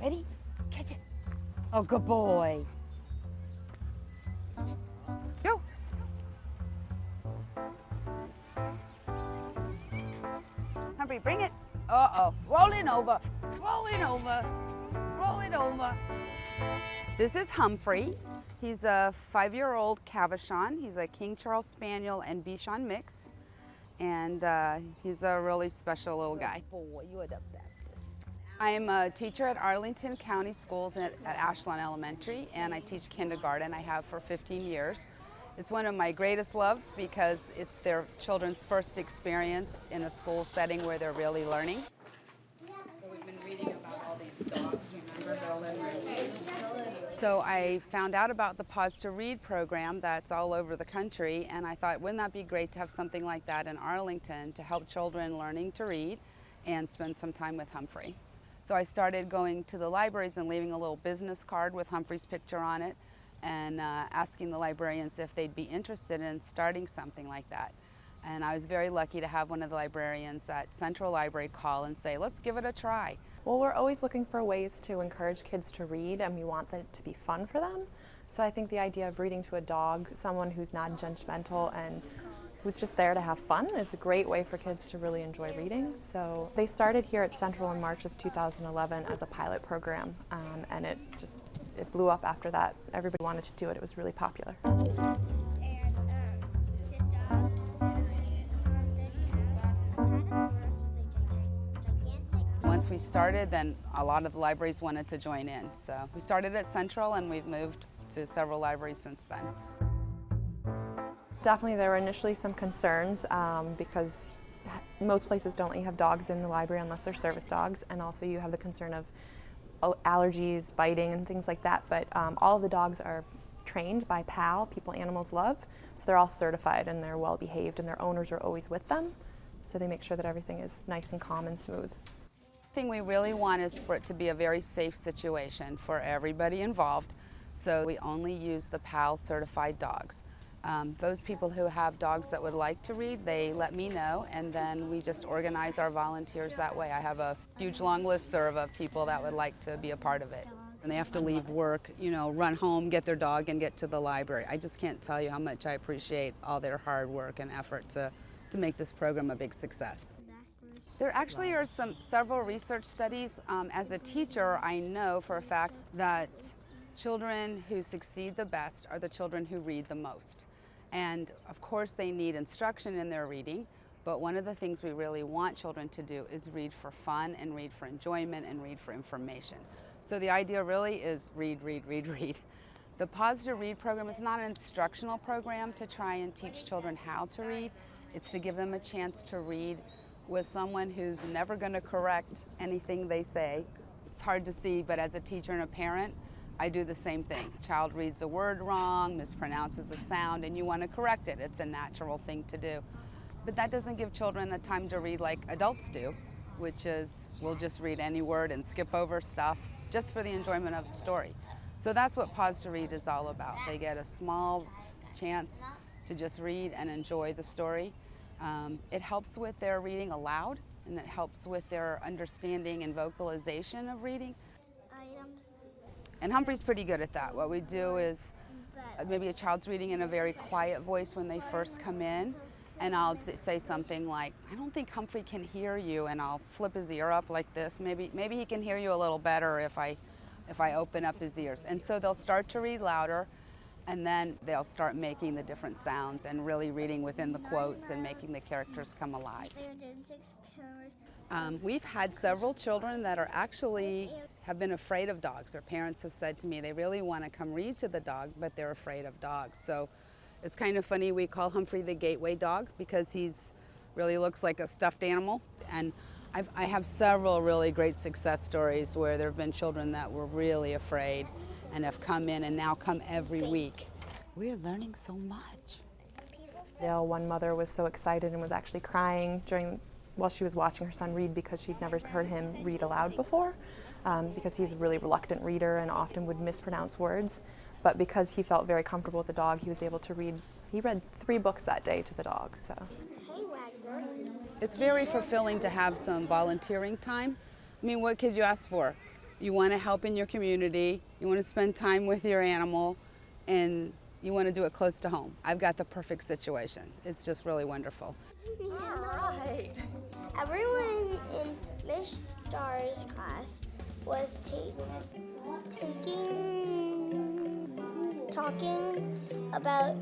Ready? Catch it. Oh, good boy. Go. Humphrey, bring it. Uh-oh. Rolling over. Rolling over. Rolling over. This is Humphrey. He's a 5-year-old Cavachon. He's a King Charles Spaniel and Bichon mix. And he's a really special little guy. Boy, you are the bestest. I'm a teacher at Arlington County Schools at Ashlawn Elementary, and I teach kindergarten. I have for 15 years. It's one of my greatest loves because it's their children's first experience in a school setting where they're really learning. So we've been reading about all these dogs, remember, Berlin. So I found out about the Paws to Read program that's all over the country, and I thought, wouldn't that be great to have something like that in Arlington to help children learning to read and spend some time with Humphrey. So I started going to the libraries and leaving a little business card with Humphrey's picture on it and asking the librarians if they'd be interested in starting something like that. And I was very lucky to have one of the librarians at Central Library call and say, let's give it a try. Well, we're always looking for ways to encourage kids to read, and we want it to be fun for them. So I think the idea of reading to a dog, someone who's non-judgmental and who's just there to have fun, is a great way for kids to really enjoy reading. So they started here at Central in March of 2011 as a pilot program, and it blew up after that. Everybody wanted to do it. It was really popular. Once we started, then a lot of the libraries wanted to join in. So we started at Central and we've moved to several libraries since then. Definitely there were initially some concerns because most places don't let you have dogs in the library unless they're service dogs, and also you have the concern of allergies, biting, and things like that. But all of the dogs are trained by PAL, People Animals Love, so they're all certified and they're well behaved, and their owners are always with them, so they make sure that everything is nice and calm and smooth. The thing we really want is for it to be a very safe situation for everybody involved, so we only use the PAL certified dogs. Those people who have dogs that would like to read, they let me know, and then we just organize our volunteers that way. I have a huge long listserv of people that would like to be a part of it. And they have to leave work, you know, run home, get their dog, and get to the library. I just can't tell you how much I appreciate all their hard work and effort to make this program a big success. There actually are several research studies. As a teacher, I know for a fact that children who succeed the best are the children who read the most. And of course they need instruction in their reading, but one of the things we really want children to do is read for fun and read for enjoyment and read for information. So the idea really is read, read, read, read. The Paws to Read program is not an instructional program to try and teach children how to read. It's to give them a chance to read with someone who's never going to correct anything they say. It's hard to see, but as a teacher and a parent, I do the same thing. A child reads a word wrong, mispronounces a sound, and you want to correct it. It's a natural thing to do. But that doesn't give children the time to read like adults do, which is we'll just read any word and skip over stuff just for the enjoyment of the story. So that's what Paws to Read is all about. They get a small chance to just read and enjoy the story. It helps with their reading aloud, and it helps with their understanding and vocalization of reading. And Humphrey's pretty good at that. What we do is maybe a child's reading in a very quiet voice when they first come in, and I'll say something like, I don't think Humphrey can hear you, and I'll flip his ear up like this. Maybe he can hear you a little better if I open up his ears. And so they'll start to read louder, and then they'll start making the different sounds and really reading within the quotes and making the characters come alive. We've had several children that are actually have been afraid of dogs. Their parents have said to me they really want to come read to the dog, but they're afraid of dogs. So it's kind of funny, we call Humphrey the gateway dog because he's really looks like a stuffed animal. And I have several really great success stories where there have been children that were really afraid and have come in and now come every week. We're learning so much. One mother was so excited and was actually crying while she was watching her son read because she'd never heard him read aloud before, because he's a really reluctant reader and often would mispronounce words. But because he felt very comfortable with the dog, he was able to read. He read 3 books that day to the dog. So it's very fulfilling to have some volunteering time. I mean, what could you ask for? You want to help in your community, you want to spend time with your animal, and you want to do it close to home. I've got the perfect situation. It's just really wonderful. All right. Everyone in Miss Star's class was talking about